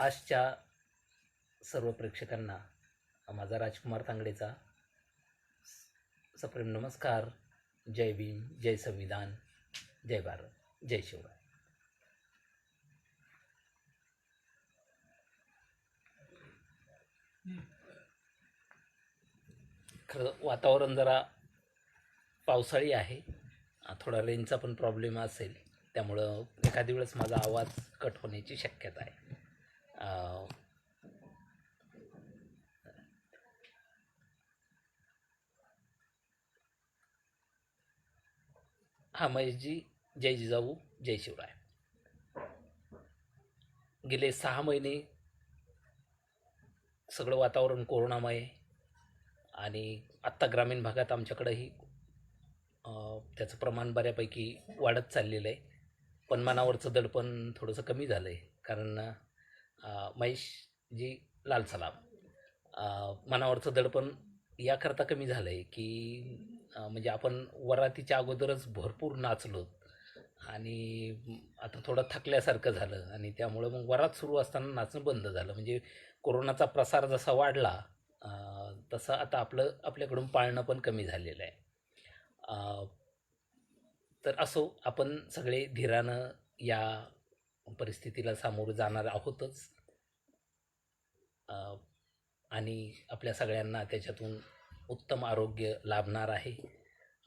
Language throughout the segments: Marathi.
आजच्या सर्व प्रेक्षकांना माझा राजकुमार तांगडेचा सप्रेम नमस्कार. जय भीम, जय संविधान, जय भारत, जय शिवराय. खरं वातावरण जरा पावसाळी आहे, थोडा रेंजचा पण प्रॉब्लेम असेल, त्यामुळं एखादी वेळेस माझा आवाज कट होण्याची शक्यता आहे. हां महेशजी, जय जिजाऊ, जय शिवराय. गेले 6 महिने सगळं वातावरण कोरोनामय आणि आत्ता ग्रामीण भागात आमच्याकडंही त्याचं प्रमाण बऱ्यापैकी वाढत चाललेलं आहे. पण मनावरचं दडपण थोडंसं कमी झालं आहे, कारण महेशजी लाल सलाम. मनावरचं दडपण याकरता कमी झालं आहे की म्हणजे आपण वरातीच्या अगोदरच भरपूर नाचलो आणि आता थोडं थकल्यासारखं झालं आणि त्यामुळं मग वरात सुरू असताना नाचणं बंद झालं. म्हणजे कोरोनाचा प्रसार जसा वाढला तसं आता आपल्याकडून पाळणं पण कमी झालेलं आहे. तर असो, आपण सगळे धीरानं या परिस्थितीला सामोरं जाणार आहोतच आणि आपल्या सगळ्यांना त्याच्यातून उत्तम आरोग्य लाभणार आहे.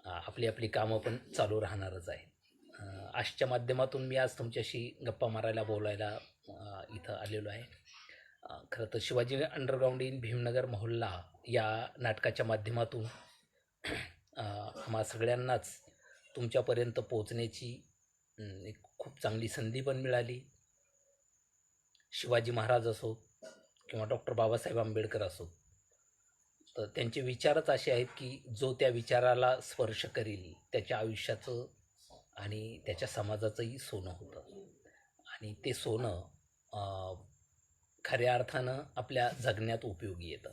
आपली आपली कामं पण चालू राहणारच आहे. आजच्या माध्यमातून मी आज तुमच्याशी गप्पा मारायला बोलायला इथं आलेलो आहे. खरं तर शिवाजी अंडरग्राऊंड इन भीमनगर मोहल्ला या नाटकाच्या माध्यमातून आम्हा सगळ्यांनाच तुमच्यापर्यंत पोचण्याची एक खूप चांगली संधी पण मिळाली. शिवाजी महाराज असो किंवा डॉक्टर बाबासाहेब आंबेडकर असो, तर त्यांचे विचारच असे आहेत की जो त्या विचाराला स्पर्श करील त्याच्या आयुष्याचं आणि त्याच्या समाजाचंही सोनं होतं आणि ते सोनं खऱ्या अर्थानं आपल्या जगण्यात उपयोगी येतं.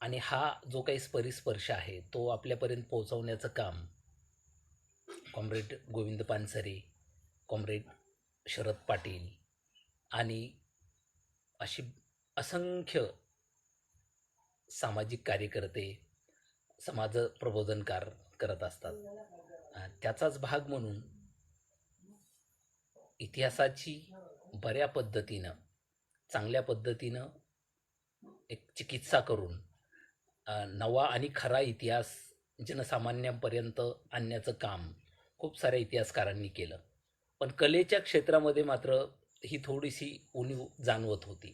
आणि हा जो काही परिस्पर्श आहे तो आपल्यापर्यंत पोहोचवण्याचं काम कॉम्रेड गोविंद पानसरे, कॉम्रेड शरद पाटील आणि अशी असंख्य सामाजिक कार्यकर्ते, समाज प्रबोधनकार करत असतात. त्याचाच भाग म्हणून इतिहासाची बऱ्या पद्धतीनं, चांगल्या पद्धतीनं एक चिकित्सा करून नवा आणि खरा इतिहास जनसामान्यांपर्यंत आणण्याचं काम खूप साऱ्या इतिहासकारांनी केलं. पण कलेच्या क्षेत्रामध्ये मात्र ही थोडीशी उणीव जाणवत होती,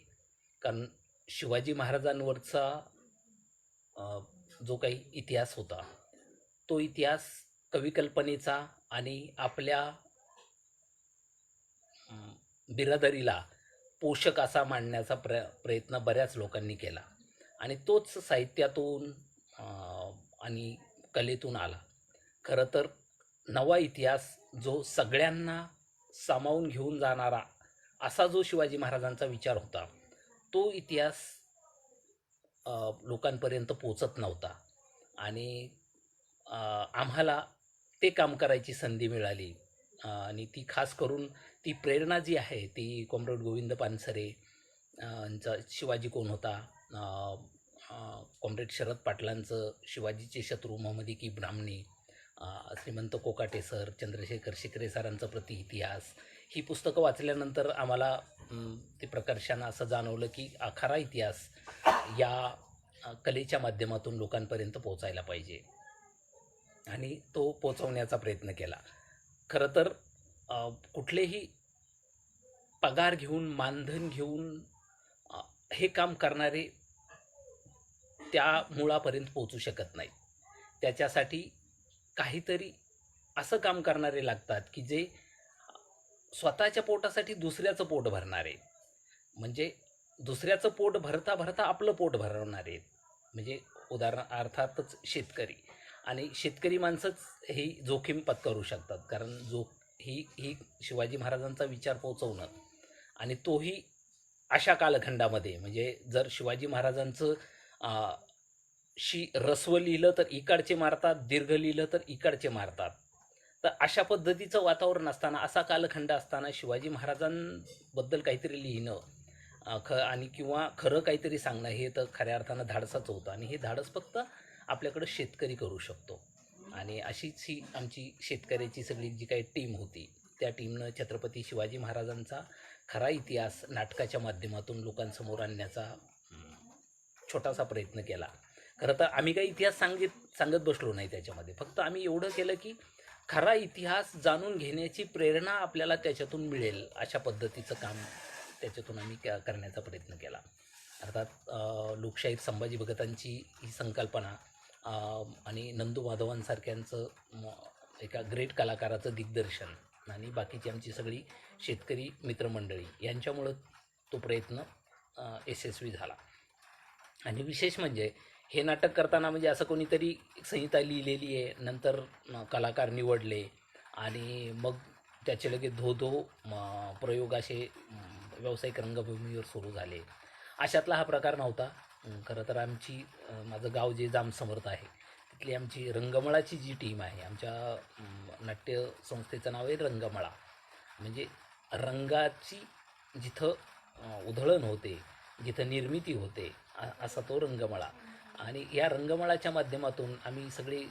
कारण शिवाजी महाराजांवरचा जो काही इतिहास होता तो इतिहास कविकल्पनेचा आणि आपल्या बिरादरीला पोषक असा मांडण्याचा प्रयत्न बऱ्याच लोकांनी केला आणि तोच साहित्यातून आणि कलेतून आला. खरं तर नवा इतिहास जो सगळ्यांना सामावून घेऊन जाणारा असा जो शिवाजी महाराजांचा विचार होता तो इतिहास लोकांपर्यंत पोचत नव्हता आणि आम्हाला ते काम करायची संधी मिळाली. आणि ती खास करून ती प्रेरणा जी आहे ती कॉम्रेड गोविंद पानसरे यांचा शिवाजी कोण होता, कॉम्रेड शरद पाटलांचं शिवाजीचे शत्रू मोहम्मदी की ब्राह्मणी, श्रीमंत कोकाटे सर, चंद्रशेखर शिकरे सरांचं प्रति इतिहास, ही पुस्तकं वाचल्यानंतर आम्हाला ते प्रकर्षानं असं जाणवलं की खरा इतिहास या कलेच्या माध्यमातून लोकांपर्यंत पोचायला पाहिजे आणि तो पोचवण्याचा प्रयत्न केला. खरं तर कुठलेही पगार घेऊन, मानधन घेऊन हे काम करणारे त्या मुळापर्यंत पोचू शकत नाहीत. त्याच्यासाठी काहीतरी असं काम करणारे लागतात की जे स्वतःच्या पोटासाठी दुसऱ्याचं पोट भरणारे, म्हणजे दुसऱ्याचं पोट भरता भरता आपलं पोट भरवणारे, म्हणजे अर्थातच शेतकरी. आणि शेतकरी माणसंच ही जोखीम पत्करू शकतात, कारण ही शिवाजी महाराजांचा विचार पोचवणं आणि तोही अशा कालखंडामध्ये, म्हणजे जर शिवाजी महाराजांचं शी रस्व लिहिलं तर इकडचे मारतात, दीर्घ लिहिलं तर इकडचे मारतात. तर अशा पद्धतीचं वातावरण असताना, असा कालखंड असताना शिवाजी महाराजांबद्दल काहीतरी लिहिणं आणि किंवा खरं काहीतरी सांगणं हे तर खऱ्या अर्थानं धाडसाचं होतं आणि हे धाडस फक्त आपल्याकडं शेतकरी करू शकतो. आणि अशीच ही आमची शेतकऱ्याची सगळी जी काही टीम होती, त्या टीमनं छत्रपती शिवाजी महाराजांचा खरा इतिहास नाटकाच्या माध्यमातून लोकांसमोर आणण्याचा छोटासा प्रयत्न केला. खरं तर आम्ही काही इतिहास सांगत बसलो नाही त्याच्यामध्ये. फक्त आम्ही एवढं केलं की खरा इतिहास जाणून घेण्याची प्रेरणा आपल्याला त्याच्यातून मिळेल, अशा पद्धतीचं काम त्याच्यातून आम्ही करण्याचा प्रयत्न केला. अर्थात लोकशाहीर संभाजी भगतांची ही संकल्पना आणि नंदू माधवांसारख्यांचं एका ग्रेट कलाकाराचं दिग्दर्शन आणि बाकीची आमची सगळी शेतकरी मित्रमंडळी यांच्यामुळं तो प्रयत्न यशस्वी झाला. आणि विशेष म्हणजे हे नाटक करताना म्हणजे असं कोणीतरी संहिता लिहिलेली आहे, नंतर कलाकार निवडले आणि मग त्याचे लगेच धो प्रयोग असे व्यावसायिक रंगभूमीवर सुरू झाले, अशातला हा प्रकार नव्हता. खरं तर आमची माझं गाव जे जामसमर्थ आहे तिथली आमची रंगमळाची जी टीम आहे, आमच्या नाट्य संस्थेचं नाव आहे रंगमळा. म्हणजे रंगाची जिथं उधळण होते, जिथं निर्मिती होते, असा तो रंगमळा. आणि या रंगमळाच्या माध्यमातून आम्ही सगळी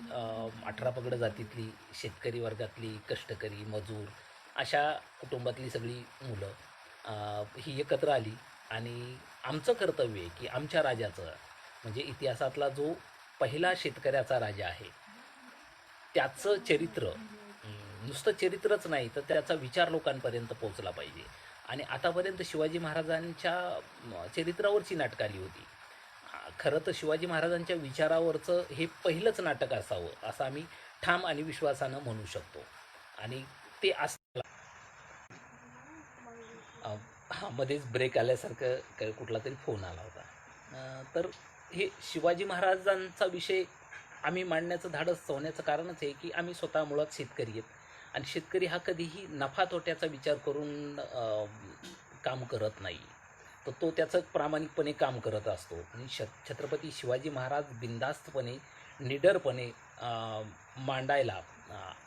18 पगड जातीतली शेतकरी वर्गातली कष्टकरी मजूर अशा कुटुंबातली सगळी मुलं ही एकत्र आली आणि आमचं कर्तव्य आहे की आमच्या राजाचं, म्हणजे इतिहासातला जो पहिला शेतकऱ्याचा राजा आहे त्याचं चरित्र, नुसतं चरित्रच नाही तर त्याचा विचार लोकांपर्यंत पोहोचला पाहिजे. आणि आतापर्यंत शिवाजी महाराजांच्या चरित्रावरची नाटकं आली होती. खरं तर शिवाजी महाराजांच्या विचारावरचं हे पहिलंच नाटक असावं असं आम्ही ठाम आणि विश्वासानं म्हणू शकतो. आणि ते असं हां, मध्येच ब्रेक आल्यासारखं कुठला तरी फोन आला होता. तर हे शिवाजी महाराजांचा विषय आम्ही मांडण्याचं धाडस होण्याचं कारणच आहे की आम्ही स्वतः मुळात शेतकरी आहेत आणि शेतकरी हा कधीही नफा तोट्याचा विचार करून काम करत नाही. तर तो त्याचं प्रामाणिकपणे काम करत असतो आणि छत्रपती शिवाजी महाराज बिनधास्तपणे, निडरपणे मांडायला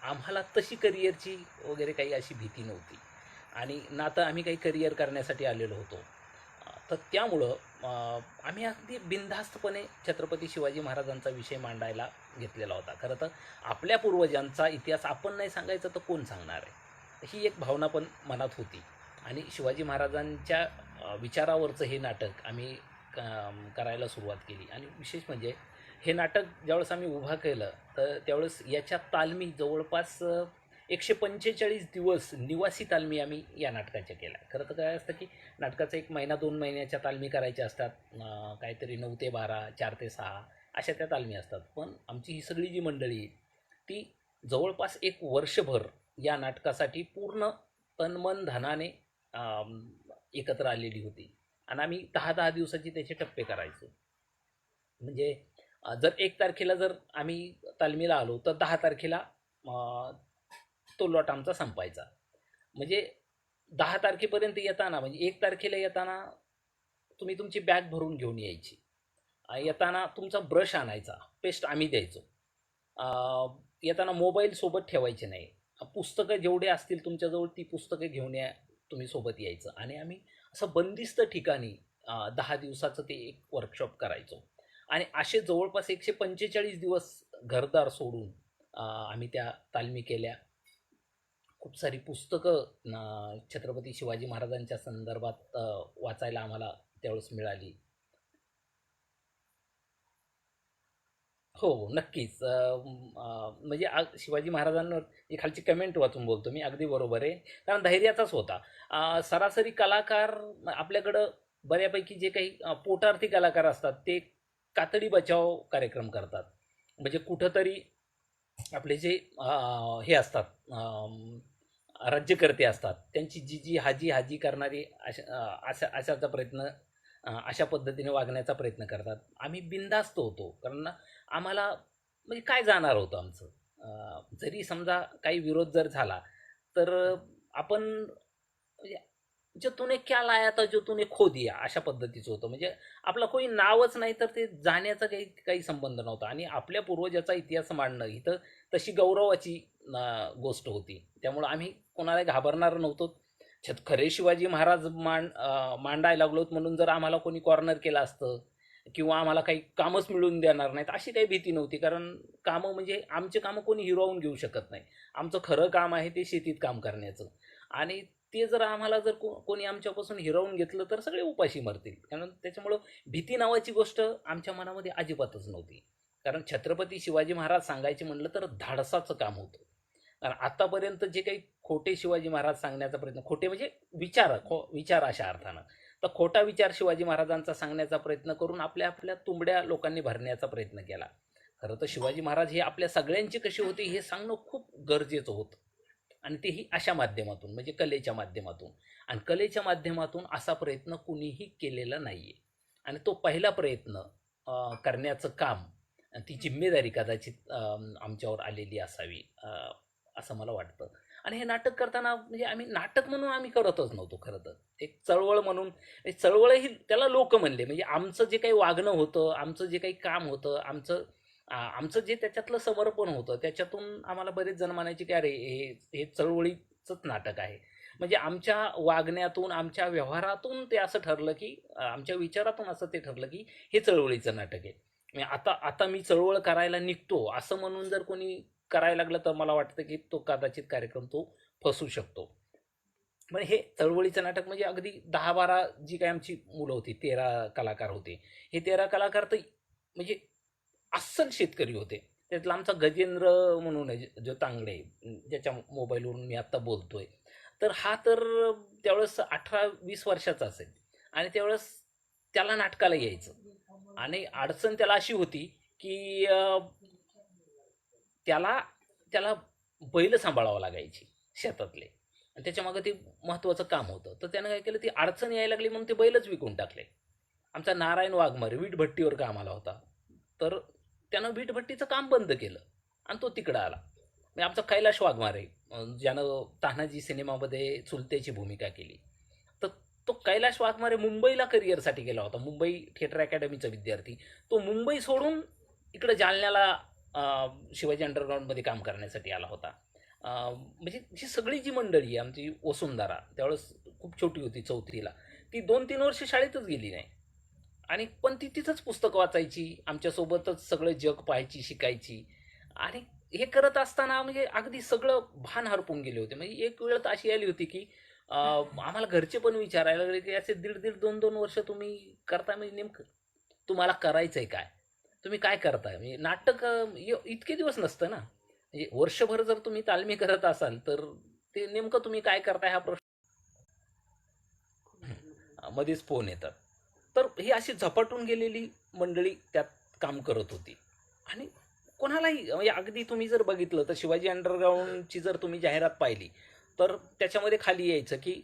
आम्हाला तशी करिअरची वगैरे काही अशी भीती नव्हती आणि ना तर आम्ही काही करिअर करण्यासाठी आलेलो होतो. तर त्यामुळं आम्ही अगदी बिनधास्तपणे छत्रपती शिवाजी महाराजांचा विषय मांडायला घेतलेला होता. खरं तर आपल्या पूर्वजांचा इतिहास आपण नाही सांगायचा तर कोण सांगणार आहे? ही एक भावना पण मनात होती आणि शिवाजी महाराजांच्या विचारावरचं हे नाटक आम्ही करायला सुरुवात केली. आणि विशेष म्हणजे हे नाटक ज्यावेळेस आम्ही उभा केलं तर त्यावेळेस याच्या तालमी जवळपास 145 दिवस निवासी तालमी आम्ही या नाटकाच्या केल्या. खरं तर काय असतं की नाटकाचा 1 महिना 2 महिन्याच्या तालमी करायच्या असतात. काहीतरी 9 ते 12, 4 ते 6 अशा त्या तालमी असतात. पण आमची ही सगळी जी मंडळी आहे ती जवळपास 1 वर्षभर या नाटकासाठी पूर्ण तन धनाने एकत्र आलेली होती आणि आम्ही 10-10 दिवसाची त्याचे टप्पे करायचो. म्हणजे जर 1 तारखेला जर आम्ही तालमीला आलो तर 10 तारखेला तो लॉट आमचा संपायचा. म्हणजे 10 तारखेपर्यंत येताना, म्हणजे 1 तारखेला येताना तुम्ही तुमची बॅग भरून घेऊन यायची. येताना तुमचा ब्रश आणायचा, पेस्ट आम्ही द्यायचो. येताना मोबाईल सोबत ठेवायचे नाही. पुस्तकं जेवढे असतील तुमच्याजवळ ती पुस्तकं घेऊन तुम्ही सोबत यायचं. आणि आम्ही असं बंदिस्त ठिकाणी 10 दिवसाचं ते एक वर्कशॉप करायचो. आणि असे जवळपास 145 दिवस घरदार सोडून आम्ही त्या तालमी केल्या. खूप सारी पुस्तकं छत्रपती शिवाजी महाराजांच्या संदर्भात वाचायला आम्हाला त्यावेळेस मिळाली. हो, हो, नक्कीच. म्हणजे शिवाजी महाराजांवर ही खालची कमेंट वाचून बोलतो मी. अगदी बरोबर आहे. कारण धैर्याचाच होता. सरासरी कलाकार आपल्याकडं बऱ्यापैकी जे काही पोटार्थी कलाकार असतात, ते कातडी बचाव कार्यक्रम करतात. म्हणजे कुठेतरी आपले जे हे असतात, राज्यकर्ते असतात, त्यांची जी हाजी करणारी अशाचा प्रयत्न, अशा पद्धतीने वागण्याचा प्रयत्न करतात. आम्ही बिनधास्त होतो. कारण आम्हाला म्हणजे काय जाणार होतं आमचं. जरी समजा काही विरोध जर झाला, तर आपण म्हणजे जो तूने क्या लाया था जो तूने खो दिया अशा पद्धतीचं होतं. म्हणजे आपलं कोणी नावच नाही तर ते जाण्याचा काही काही संबंध नव्हता आणि आपल्या पूर्वजाचा इतिहास मांडणं ही तर तशी गौरवाची गोष्ट होती. त्यामुळं आम्ही कोणाला घाबरणार नव्हतो. खरे शिवाजी महाराज मांडायला लागलोत म्हणून जर आम्हाला कोणी कॉर्नर केलं असतं किंवा आम्हाला काही कामच मिळवून देणार नाहीत अशी काही भीती नव्हती. कारण कामं म्हणजे आमचे कामं कोणी हिरावून घेऊ शकत नाही. आमचं खरं काम आहे ते शेतीत काम करण्याचं आणि ते जर आम्हाला जर कोणी आमच्यापासून हिरावून घेतलं तर सगळे उपाशी मरतील. कारण त्याच्यामुळं भीती नावाची गोष्ट आमच्या मनामध्ये अजिबातच नव्हती. कारण छत्रपती शिवाजी महाराज सांगायचे म्हटलं तर धाडसाचं काम होतं. कारण आतापर्यंत जे काही खोटे शिवाजी महाराज सांगण्याचा प्रयत्न खोटे म्हणजे विचार अशा अर्थानं. तर खोटा विचार शिवाजी महाराजांचा सांगण्याचा प्रयत्न करून आपल्या आपल्या तुंबड्या लोकांनी भरण्याचा प्रयत्न केला. खरं तर शिवाजी महाराज हे आपल्या सगळ्यांचे कसे होते हे सांगणं खूप गरजेचं होतं. आणि तेही अशा माध्यमातून म्हणजे कलेच्या माध्यमातून आणि कलेच्या माध्यमातून असा प्रयत्न कुणीही केलेला नाही आहे आणि तो पहिला प्रयत्न करण्याचं काम ती जिम्मेदारी कदाचित आमच्यावर आलेली असावी असं मला वाटतं आणि हे नाटक करताना म्हणजे आम्ही नाटक म्हणून आम्ही करतच नव्हतो खरं तर एक चळवळ म्हणून चळवळही त्याला लोक म्हणले म्हणजे आमचं जे काही वागणं होतं आमचं जे काही काम होतं आमचं जे त्याच्यातलं समर्पण होतं त्याच्यातून आम्हाला बरेच जण म्हणायचे की अरे हे हे चळवळीचंच नाटक आहे. म्हणजे आमच्या वागण्यातून, आमच्या व्यवहारातून ते असं ठरलं की आमच्या विचारातून असं ते ठरलं की हे चळवळीचं नाटक आहे. म्हणजे आता आता मी चळवळ करायला निघतो असं म्हणून जर कोणी करायला लागलं तर मला वाटतं की तो कदाचित कार्यक्रम तो फसू शकतो. पण हे चळवळीचं नाटक म्हणजे अगदी 10-12 जी काही आमची मुलं होती, 13 कलाकार होते. हे 13 कलाकार तर म्हणजे अस्सल शेतकरी होते. त्यातला आमचा गजेंद्र म्हणून आहे, जो तांगडे, ज्याच्या मोबाईलवरून मी आत्ता बोलतोय. तर हा तर त्यावेळेस 18-20 वर्षाचा असेल आणि त्यावेळेस त्याला नाटकाला यायचं आणि अडचण त्याला अशी होती, की त्याला त्याला बैल सांभाळावं लागायची शेतातले आणि त्याच्यामागे ते महत्त्वाचं काम होतं. तर त्यानं काय केलं, ती अडचण यायला लागली म्हणून ते बैलच विकून टाकले. आमचा नारायण वाघमारे वीटभट्टीवर कामाला होता. तर त्यानं वीटभट्टीचं काम बंद केलं आणि तो तिकडं आला. म्हणजे आमचा कैलाश वाघमारे ज्यानं तान्हाजी सिनेमामध्ये चुलत्याची भूमिका केली. तर तो कैलाश वाघमारे मुंबईला करिअरसाठी गेला होता. मुंबई थिएटर अकॅडमीचा विद्यार्थी. तो मुंबई सोडून इकडं जालन्याला शिवाजी अंडरग्राऊंडमध्ये काम करण्यासाठी आला होता. म्हणजे ही सगळी जी मंडळी आहे आमची वसुंधरा त्यावेळेस खूप छोटी होती 4थीला. ती 2-3 वर्ष शाळेतच गेली नाही. आणि पण ती तिथंच पुस्तकं वाचायची, आमच्यासोबतच सगळं जग पाहायची, शिकायची आणि हे करत असताना म्हणजे अगदी सगळं भान हरपून गेले होते. म्हणजे एक वेळ तर अशी आली होती, की आम्हाला घरचे पण विचारायला लागले, की असे दीड-दीड, 2-2 वर्ष तुम्ही करताय म्हणजे नेमकं तुम्हाला करायचंय काय? तुम्ही काय करताय? म्हणजे नाटक इतके दिवस नसतं ना. म्हणजे वर्षभर जर तुम्ही तालमी करत असाल, तर ते नेमकं तुम्ही काय करताय हा प्रश्न मध्येच फोन येतात. तर ही अशी झपाटून गेलेली मंडळी त्यात काम करत होती आणि कोणालाही म्हणजे अगदी तुम्ही जर बघितलं तर शिवाजी अंडरग्राऊंडची जर तुम्ही जाहिरात पाहिली, तर त्याच्यामध्ये खाली यायचं की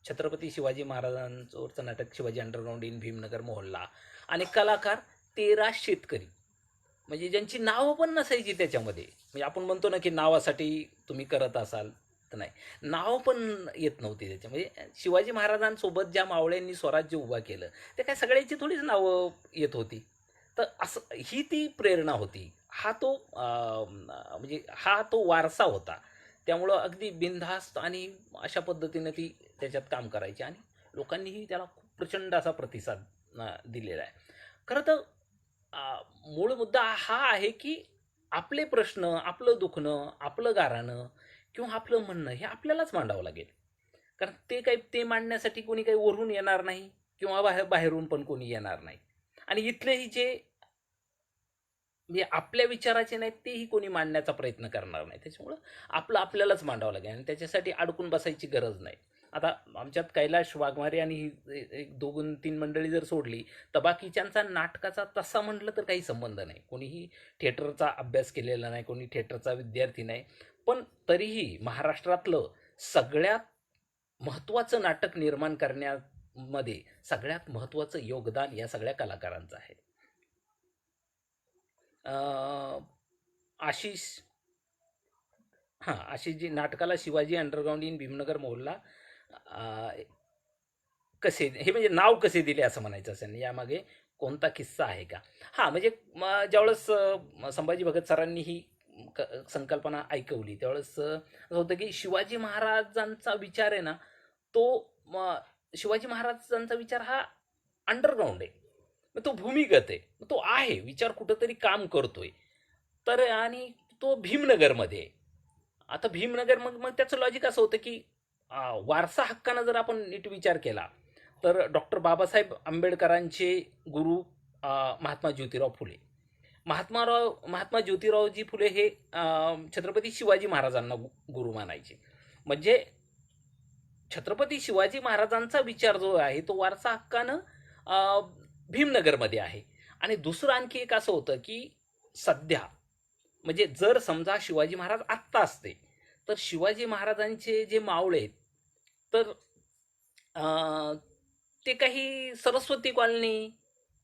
छत्रपती शिवाजी महाराजांवरचं नाटक शिवाजी अंडरग्राऊंड इन भीमनगर मोहल्ला आणि कलाकार 13 शेतकरी. म्हणजे ज्यांची नावं पण नसायची त्याच्यामध्ये. म्हणजे आपण म्हणतो ना, की नावासाठी तुम्ही करत असाल, तर नाही. नाव पण येत नव्हती त्याच्या. म्हणजे शिवाजी महाराजांसोबत ज्या मावळ्यांनी स्वराज्य उभा केलं, ते काय सगळ्यांची थोडीच नावं येत होती. तर असं ही ती प्रेरणा होती. म्हणजे हा तो वारसा होता. त्यामुळं अगदी बिनधास्त आणि अशा पद्धतीनं ती त्याच्यात काम करायची आणि लोकांनीही त्याला खूप प्रचंड असा प्रतिसाद दिलेला आहे. खरं तर मूळ मुद्दा हा आहे, की आपले प्रश्न, आपलं दुखणं, आपलं गाऱ्हाणं किंवा आपलं म्हणणं हे आपल्यालाच मांडावं लागेल. कारण ते काही ते मांडण्यासाठी कोणी काही वरून येणार नाही किंवा बाहेरून पण कोणी येणार नाही. आणि इथलेही जे म्हणजे आपल्या विचाराचे नाहीत तेही कोणी मांडण्याचा प्रयत्न करणार नाही. त्याच्यामुळं आपलं आपल्यालाच मांडावं लागेल आणि त्याच्यासाठी अडकून बसायची गरज नाही. आता आमच्यात कैलाश वाघमारे आणि ही एक 2-3 मंडळी जर सोडली, तर बाकीच्यांचा नाटकाचा तसा म्हटलं तर काही संबंध नाही. कोणीही थिएटरचा अभ्यास केलेला नाही, कोणी थिएटरचा विद्यार्थी नाही. पण तरीही महाराष्ट्रातलं सगळ्यात महत्त्वाचं नाटक निर्माण करण्यामध्ये सगळ्यात महत्त्वाचं योगदान या सगळ्या कलाकारांचं आहे. अ, आशिष हां, अशी जी नाटकाला शिवाजी अंडरग्राउंड इन भीमनगर मोहल्ला अ, कसे हे म्हणजे नाव कसे दिले असं म्हणायचं असेल यामागे कोणता किस्सा आहे का? हां, म्हणजे ज्यावेळेस संभाजी भगत सरांनी ही क संकल्पना ऐकवली त्यावेळेस असं होतं की शिवाजी महाराजांचा विचार आहे ना, तो शिवाजी महाराजांचा विचार हा अंडरग्राऊंड आहे. मग तो भूमिगत आहे. मग तो आहे. विचार कुठेतरी काम करतोय. तर आणि तो भीमनगरमध्ये आहे. आता भीमनगर मग मग त्याचं लॉजिक असं होतं की वारसा हक्कानं जर आपण नीट विचार केला, तर डॉक्टर बाबासाहेब आंबेडकरांचे गुरु अ, महात्मा ज्योतिराव फुले. महात्मा ज्योतिरावजी फुले हे छत्रपती शिवाजी महाराजांना गुरु मानायचे. म्हणजे छत्रपती शिवाजी महाराजांचा विचार जो आहे तो वारसा हक्कानं अ, भीमनगरमध्ये आहे. आणि दुसरं आणखी एक असं होतं की सध्या म्हणजे जर समजा शिवाजी महाराज आत्ता असते, तर शिवाजी महाराजांचे जे मावळे आहेत, तर अ, ते काही सरस्वती कॉलनी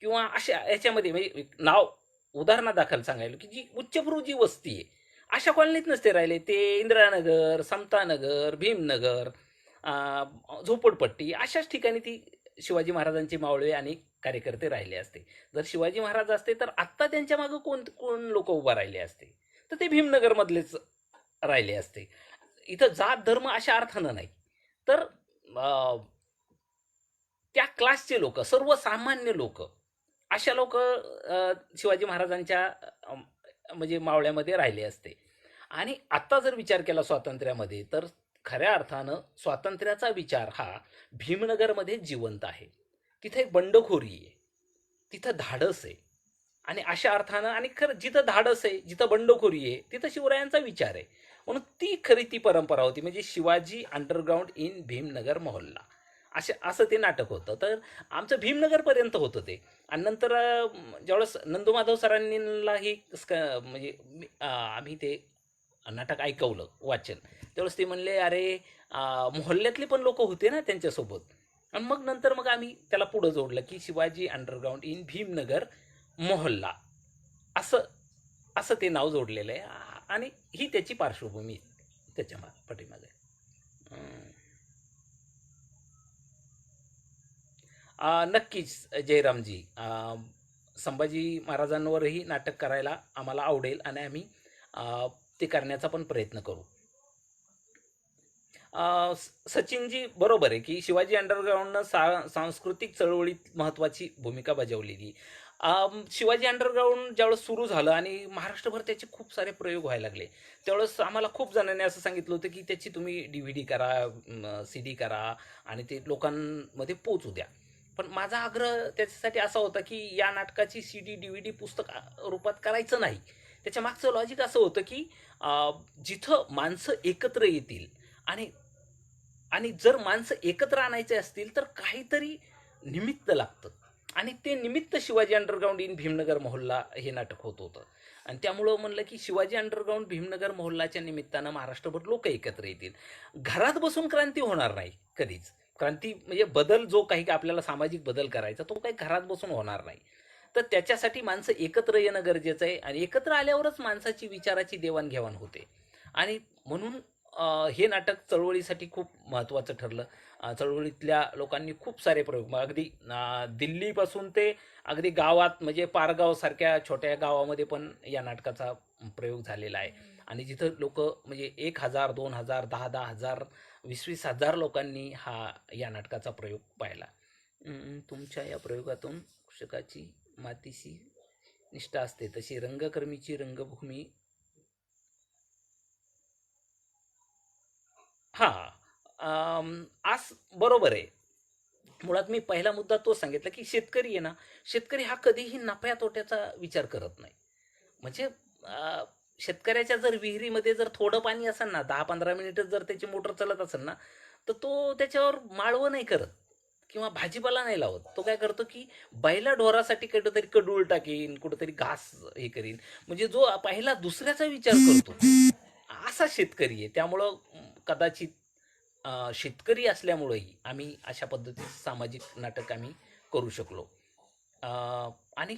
किंवा अशा ह्याच्यामध्ये म्हणजे एक नाव उदाहरणादाखल सांगायला की जी उच्चभ्रू जी वस्ती आहे, अशा कॉलनीत नसते राहिले. ते इंदिरानगर, समतानगर, भीमनगर, अ, झोपडपट्टी अशाच ठिकाणी ती शिवाजी महाराजांचे मावळे आणि कार्यकर्ते राहिले असते. जर शिवाजी महाराज असते, तर आत्ता त्यांच्या मागे कोण कोण लोकं उभा राहिले असते? तर ते भीमनगरमधलेच राहिले असते. इथं जात धर्म अशा अर्थानं नाही. तर अ, त्या क्लासचे लोकं, सर्वसामान्य लोकं, अशा लोकं शिवाजी महाराजांच्या म्हणजे मावळ्यामध्ये राहिले असते. आणि आत्ता जर विचार केला स्वातंत्र्यामध्ये, तर खऱ्या अर्थानं स्वातंत्र्याचा विचार हा भीमनगरमध्ये जिवंत आहे. तिथे एक बंडखोरी आहे. तिथं धाडस आहे. आणि अशा अर्थानं आणि खरं जिथं धाडस आहे, जिथं बंडखोरी आहे, तिथं शिवरायांचा विचार आहे. म्हणून ती खरी ती परंपरा होती. म्हणजे शिवाजी अंडरग्राउंड इन भीमनगर मोहल्ला. असं ते नाटक होतं. तर आमचं भीमनगरपर्यंत होतं ते. आणि नंतर ज्यावेळेस नंदूमाधव सरांनीला ही म्हणजे आम्ही ते नाटक ऐकवलं वाचन. त्यावेळेस ते म्हणले, "अरे, मोहल्ल्यातले पण लोकं होते ना त्यांच्यासोबत." आणि मग नंतर मग आम्ही त्याला पुढं जोडलं, की शिवाजी अंडरग्राउंड इन भीमनगर मोहल्ला असं असं ते नाव जोडलेलं आहे. आणि ही त्याची पार्श्वभूमी त्याच्या पाठीमागे. अं, नक्कीच जयरामजी. संभाजी महाराजांवरही नाटक करायला आम्हाला आवडेल आणि आम्ही ते करण्याचा पण प्रयत्न करू. सचिनजी बरोबर आहे, की शिवाजी अंडरग्राऊंडनं सांस्कृतिक चळवळीत महत्त्वाची भूमिका बजावलेली. शिवाजी अंडरग्राऊंड ज्यावेळेस सुरू झालं आणि महाराष्ट्रभर त्याचे खूप सारे प्रयोग व्हायला लागले. त्यावेळेस आम्हाला खूप जणांनी असं सांगितलं होतं, की त्याची तुम्ही डी-व्ही-डी करा, सी-डी करा आणि ते लोकांमध्ये पोहोचू द्या. पण माझा आग्रह त्याच्यासाठी असा होता, की या नाटकाची सी-डी, डी-व्ही-डी पुस्तक रूपात करायचं नाही. त्याच्या मागचं लॉजिक असं होतं, की जिथं माणसं एकत्र येतील आणि आणि जर माणसं एकत्र आणायचे असतील तर काहीतरी निमित्त लागतं. आणि ते निमित्त शिवाजी अंडरग्राऊंड इन भीमनगर मोहल्ला हे नाटक होत होतं. आणि त्यामुळं म्हणलं की शिवाजी अंडरग्राऊंड भीमनगर मोहल्लाच्या निमित्तानं महाराष्ट्रभर लोक एकत्र येतील. घरात बसून क्रांती होणार नाही कधीच. क्रांती म्हणजे बदल जो काही आपल्याला सामाजिक बदल करायचा तो काही घरात बसून होणार नाही. तर त्याच्यासाठी माणसं एकत्र येणं गरजेचं आहे आणि एकत्र आल्यावरच माणसाची विचाराची देवाणघेवाण होते. आणि म्हणून हे नाटक चळवळीसाठी खूप महत्त्वाचं ठरलं. चळवळीतल्या लोकांनी खूप सारे प्रयोग मग अगदी दिल्लीपासून ते अगदी गावात म्हणजे पारगावसारख्या छोट्या गावामध्ये पण या नाटकाचा प्रयोग झालेला आहे. आणि जिथं लोकं म्हणजे 1,000, 2,000, 10,000, 20,000 लोकांनी या नाटकाचा प्रयोग पाहिला. तुमच्या या प्रयोगातून कृषकाची मातीशी निष्ठा असते, तशी रंगकर्मीची रंगभूमी. हां. आज बरोबर आहे. मुळात मी पहिला मुद्दा तोच सांगितला, की शेतकरी आहे ना, शेतकरी हा कधीही नफ्या-तोट्याचा विचार करत नाही. म्हणजे शेतकऱ्याच्या जर विहिरीमध्ये जर थोडं पाणी असेल ना, 10-15 मिनिटं जर त्याची मोटर चालत असेल ना, तर तो त्याच्यावर माळवं नाही करत किंवा भाजीपाला नाही लावत. तो काय करतो, की बैला-ढोरासाठी कुठेतरी कडूळ टाकीन, कुठेतरी घास हे करीन. म्हणजे जो पहिला दुसऱ्याचा विचार करतो, असा शेतकरी आहे. त्यामुळं कदाचित शेतकरी असल्यामुळंही आम्ही अशा पद्धतीचं सामाजिक नाटक आम्ही करू शकलो. अ, आणि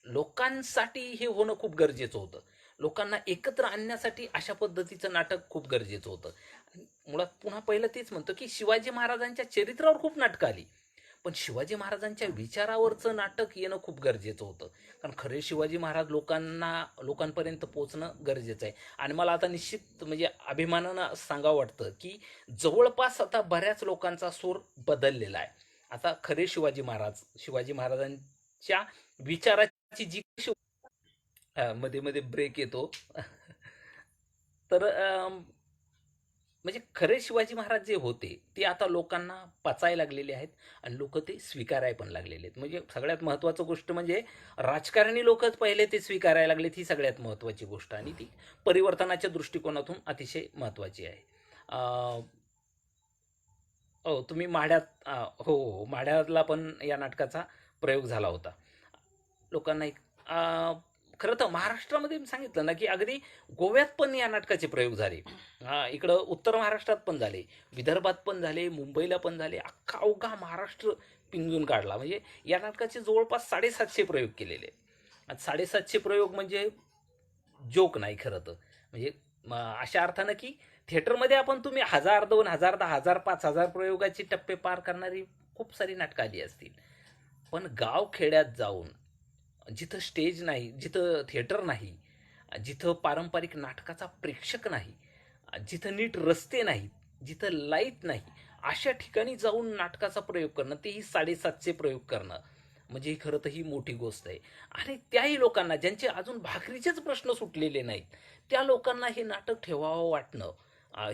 लोकांसाठी हे होणं खूप गरजेचं होतं. लोकांना एकत्र आणण्यासाठी अशा पद्धतीचं नाटक खूप गरजेचं होतं. मुळात पुन्हा पहिलं तेच म्हणतो की शिवाजी महाराजांच्या चरित्रावर खूप नाटकं आली, पण शिवाजी महाराजांच्या विचारावरचं नाटक येणं खूप गरजेचं होतं. कारण खरे शिवाजी महाराज लोकांपर्यंत पोहोचणं गरजेचं आहे. आणि मला आता निश्चित म्हणजे अभिमानानं सांगावं वाटतं की जवळपास आता बऱ्याच लोकांचा सूर बदललेला आहे. आता खरे शिवाजी महाराजांच्या विचाराची जी मध्ये मध्ये ब्रेक येतो. तर म्हणजे खरे शिवाजी महाराज जे होते ते आता लोकांना पचायला लागलेले आहेत आणि लोक ते स्वीकारायला पण लागलेले आहेत. म्हणजे सगळ्यात महत्त्वाचं गोष्ट म्हणजे राजकारणी लोकच पहिले ते स्वीकारायला लागलेत, ही सगळ्यात महत्त्वाची गोष्ट आणि ती परिवर्तनाच्या दृष्टिकोनातून अतिशय महत्त्वाची आहे. हो, तुम्ही माढ्यात हो, हो, माढ्यातला पण या नाटकाचा प्रयोग झाला होता. लोकांना एक खरं तर महाराष्ट्रामध्ये मी सांगितलं ना, की अगदी गोव्यात पण या नाटकाचे प्रयोग झाले. इकडं उत्तर महाराष्ट्रात पण झाले, विदर्भात पण झाले, मुंबईला पण झाले. अख्खा अवघा महाराष्ट्र पिंजून काढला. म्हणजे या नाटकाचे जवळपास 750 प्रयोग केलेले. आणि 750 प्रयोग म्हणजे जोक नाही खरं तर. म्हणजे अशा अर्थानं की थिएटरमध्ये आपण तुम्ही 1000, 2000, 10,000, 5000 प्रयोगाचे टप्पे पार करणारी खूप सारी नाटकं आली असतील. पण गावखेड्यात जाऊन, जिथं स्टेज नाही, जिथं थिएटर नाही, जिथं पारंपरिक नाटकाचा प्रेक्षक नाही, जिथं नीट रस्ते नाहीत, जिथं लाईट नाही, अशा ठिकाणी जाऊन नाटकाचा प्रयोग करणं, तेही 750 प्रयोग करणं, म्हणजे ही खरं तर ही मोठी गोष्ट आहे. आणि त्याही लोकांना ज्यांचे अजून भाकरीचेच प्रश्न सुटलेले नाहीत, त्या लोकांना हे नाटक ठेवावं वाटणं,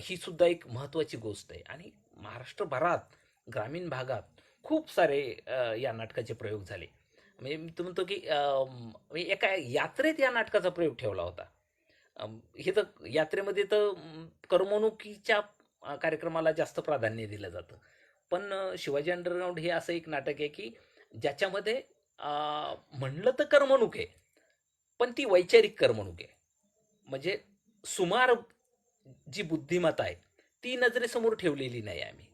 ही सुद्धा एक महत्त्वाची गोष्ट आहे. आणि महाराष्ट्रभरात ग्रामीण भागात खूप सारे या नाटकाचे प्रयोग झाले. म्हणजे मी तर म्हणतो की म्हणजे एका यात्रेत या नाटकाचा प्रयोग ठेवला होता. हे तर यात्रेमध्ये तर करमणुकीच्या कार्यक्रमाला जास्त प्राधान्य दिलं जातं. पण शिवाजी अंडरग्राउंड हे असं एक नाटक आहे की ज्याच्यामध्ये म्हणलं तर करमणूक आहे, पण ती वैचारिक करमणूक आहे. म्हणजे सुमार जी बुद्धिमत्ता आहे ती नजरेसमोर ठेवलेली नाही आम्ही.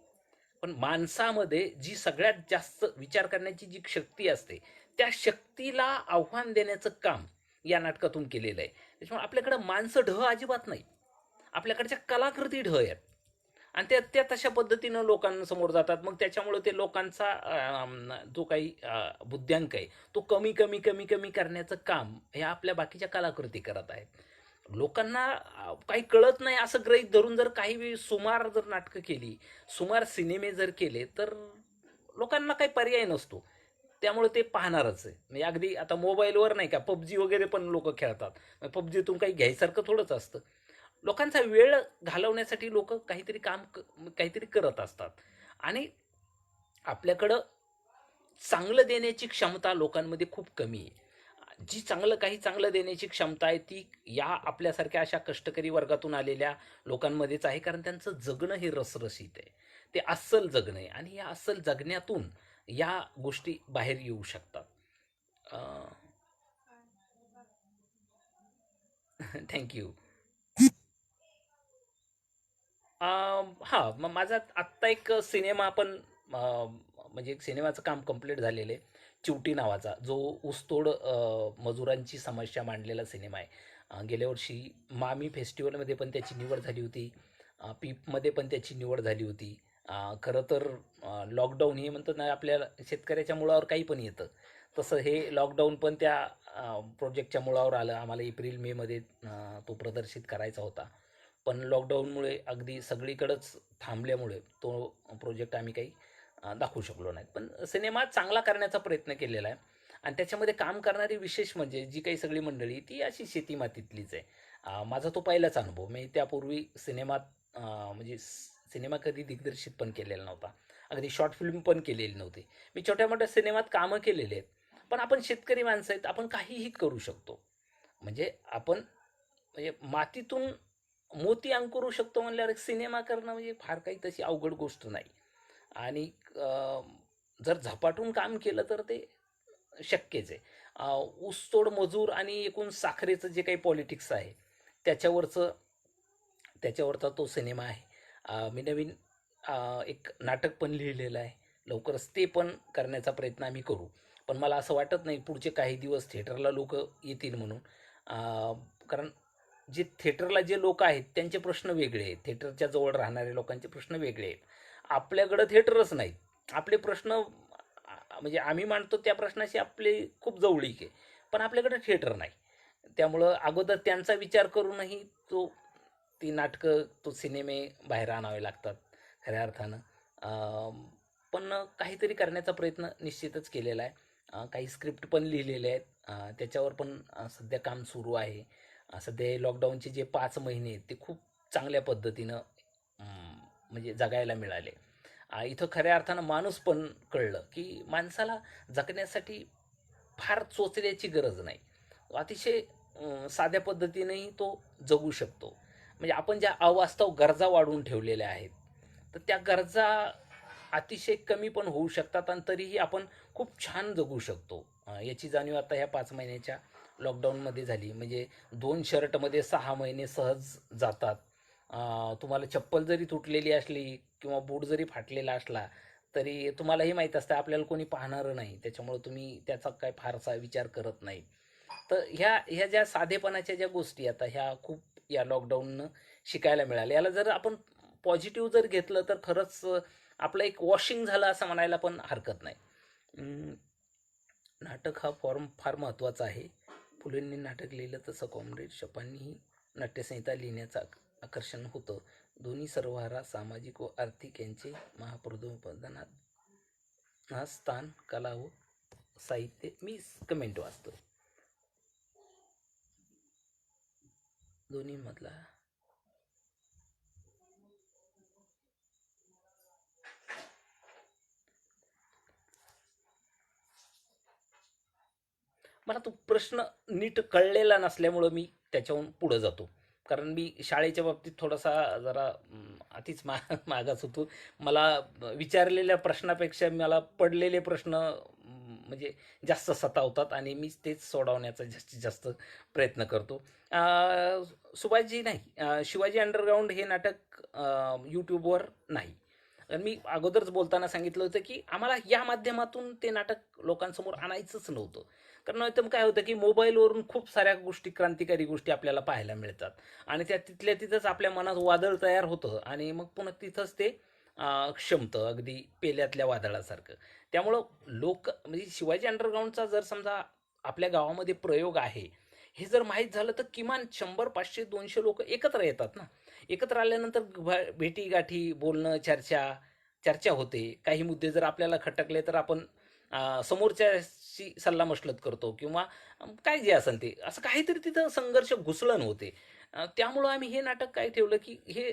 पण माणसामध्ये जी सगळ्यात जास्त विचार करण्याची जी शक्ती असते, त्या शक्तीला आव्हान देण्याचं काम या नाटकातून केलेलं आहे. त्याच्यामुळे आपल्याकडं माणसं ढ अजिबात नाही. आपल्याकडच्या कलाकृती ढ आहेत. आणि त्या त्या तशा पद्धतीनं लोकांसमोर जातात. मग त्याच्यामुळे ते लोकांचा जो काही बुद्ध्यांक आहे तो कमी कमी कमी कमी करण्याचं काम हे आपल्या बाकीच्या कलाकृती करत आहेत. लोकांना काही कळत नाही असं गृहीत धरून जर काही वेळी सुमार जर नाटकं केली, सुमार सिनेमे जर केले, तर लोकांना काही पर्याय नसतो. त्यामुळे ते पाहणारच आहे. म्हणजे अगदी आता मोबाईलवर नाही का पबजी वगैरे पण लोक खेळतात. पबजीतून काही घ्यायसारखं थोडंच असतं. लोकांचा वेळ घालवण्यासाठी लोक काहीतरी करत असतात. आणि आपल्याकडं चांगलं देण्याची क्षमता लोकांमध्ये खूप कमी आहे. जी चांगलं देण्याची क्षमता आहे ती या आपल्यासारख्या अशा कष्टकरी वर्गातून आलेल्या लोकांमध्येच आहे. कारण त्यांचं जगणं हे रसरशीत आहे. ते अस्सल जगणं आहे आणि या अस्सल जगण्यातून या गोष्टी बाहेर येऊ शकतात. Thank you. हां, मग माझा आत्ता एक सिनेमा पण म्हणजे एक सिनेमाचं काम कंप्लीट झालेलं आहे. चिवटी नावाचा, जो ऊसतोड मजुरांची समस्या मांडलेला सिनेमा आहे. गेल्या वर्षी मामी फेस्टिवलमध्ये पण त्याची निवड झाली होती. पीपमध्ये पण त्याची निवड झाली होती. खरं तर लॉकडाऊन हे म्हणतात ना, आपल्या शेतकऱ्याच्या मुळावर काही पण येतं. तसं हे लॉकडाऊन पण त्या प्रोजेक्टच्या मुळावर आलं. आम्हाला एप्रिल मेमध्ये तो प्रदर्शित करायचा होता. पण लॉकडाऊनमुळे अगदी सगळीकडंच थांबल्यामुळे तो प्रोजेक्ट आम्ही काही दाखवू शकलो नाही. पण सिनेमा चांगला करण्याचा प्रयत्न केलेला आहे. आणि त्याच्यामध्ये काम करणारी विशेष म्हणजे जी काही सगळी मंडळी ती अशी शेतीमातीतलीच आहे. माझा तो पहिलाच अनुभव. मी त्यापूर्वी सिनेमात म्हणजे सिनेमा कधी दिग्दर्शित पण केलेला नव्हता. अगदी शॉर्ट फिल्म पण केलेली नव्हती. मी छोट्या-मोठ्या सिनेमात कामं केलेली आहेत. पण आपण शेतकरी माणसं आहेत. आपण काहीही करू शकतो. म्हणजे आपण म्हणजे मातीतून मोती अंकुरू शकतो म्हणल्यावर एक सिनेमा करणं म्हणजे फार काही तशी अवघड गोष्ट नाही. आणि जर झपाटून काम केलं तर ते शक्यच आहे. ऊसतोड मजूर आणि एकूण साखरेचं जे काही पॉलिटिक्स आहे त्याच्यावरचं त्याच्यावरचा तो सिनेमा आहे. मी नवीन एक नाटक पण लिहिलेलं आहे. लवकरच ते पण करण्याचा प्रयत्न आम्ही करू. पण मला असं वाटत नाही पुढचे काही दिवस थिएटरला लोकं येतील म्हणून. कारण जे थिएटरला जे लोक आहेत त्यांचे प्रश्न वेगळे आहेत, थिएटरच्या जवळ राहणाऱ्या लोकांचे प्रश्न वेगळे आहेत. आपल्याकडं थिएटरच नाही. आपले प्रश्न म्हणजे आम्ही मांडतो त्या प्रश्नाशी आपले खूप जवळीक आहे, पण आपल्याकडे थिएटर नाही. त्यामुळं अगोदर त्यांचा विचार करूनही ती नाटकं, सिनेमे बाहेर आणावे लागतात खऱ्या अर्थानं. पण काहीतरी करण्याचा प्रयत्न निश्चितच केलेला आहे. काही स्क्रिप्ट पण लिहिलेले आहेत. त्याच्यावर पण सध्या काम सुरू आहे. सध्या हे लॉकडाऊनचे जे 5 महिने आहेत ते खूप चांगल्या पद्धतीनं म्हणजे जगायला मिळाले. इथं खऱ्या अर्थानं माणूस पण कळलं, की माणसाला जगण्यासाठी फार चोचल्याची गरज नाही. अतिशय साध्या पद्धतीनेही तो जगू शकतो. म्हणजे आपण ज्या अवास्तव गरजा वाढवून ठेवलेल्या आहेत, तर त्या गरजा अतिशय कमी पण होऊ शकतात आणि तरीही आपण खूप छान जगू शकतो. याची जाणीव आता ह्या 5 महिन्याच्या लॉकडाऊनमध्ये झाली. म्हणजे 2 शर्टमध्ये 6 महिने सहज जातात. तुम्हाला चप्पल जरी तुटलेली असली किंवा बूट जरी फाटलेला असला, तरी तुम्हालाही माहीत असतं आपल्याला कोणी पाहणारं नाही. त्याच्यामुळं तुम्ही त्याचा काही फारसा विचार करत नाही. तर ह्या ज्या साधेपणाच्या ज्या गोष्टी आता ह्या खूप या लॉकडाऊननं शिकायला मिळाल्या. याला जर आपण पॉझिटिव्ह जर घेतलं तर खरंच आपलं एक वॉशिंग झालं असं म्हणायला पण हरकत नाही. अं, नाटक हा फॉर्म फार महत्त्वाचा आहे. फुलेंनी नाटक लिहिलं तसं कॉम्रेड शपांनीही नाट्यसंहिता लिहिण्याचं आकर्षण होतं. दोन्ही सर्वहारा सामाजिक व आर्थिक यांचे महाप्रबोधनात हा स्थान कला व साहित्य. मी कमेंट वाचतो दोन्हीमधला. मला तो प्रश्न नीट कळलेला नसल्यामुळं मी त्याच्याहून पुढं जातो. कारण मी शाळेच्या बाबतीत थोडासा जरा अतिच मागास होतो. मला विचारलेल्या प्रश्नापेक्षा मला पडलेले प्रश्न म्हणजे जास्त सतावतात आणि मी तेच सोडवण्याचा जास्तीत जास्त प्रयत्न करतो. सुभाषजी नाही, शिवाजी अंडरग्राऊंड हे नाटक यूट्यूबवर नाही. मी अगोदरच बोलताना सांगितलं होतं, की आम्हाला या माध्यमातून ते नाटक लोकांसमोर आणायचंच नव्हतं. कारण नाहीतर मग काय होतं, की मोबाईलवरून खूप साऱ्या गोष्टी, क्रांतिकारी गोष्टी आपल्याला पाहायला मिळतात आणि त्या तिथल्या तिथंच आपल्या मनात वादळ तयार होतं आणि मग पुन्हा तिथंच ते शमतं अगदी पेल्यातल्या वादळासारखं. त्यामुळं म्हणजे शिवाजी अंडरग्राऊंडचा जर समजा आपल्या गावामध्ये प्रयोग आहे, हे जर माहीत झालं तर किमान 100, 500, 200 लोकं एकत्र येतात ना. एकत्र आल्यानंतर भेटीगाठी, बोलणं, चर्चा होते. काही मुद्दे जर आपल्याला खटकले तर आपण समोरच्याशी सल्लामसलत करतो किंवा काय जे असेल ते. असं काहीतरी तिथं संघर्ष घुसळण होते. त्यामुळं आम्ही हे नाटक काय ठेवलं, की हे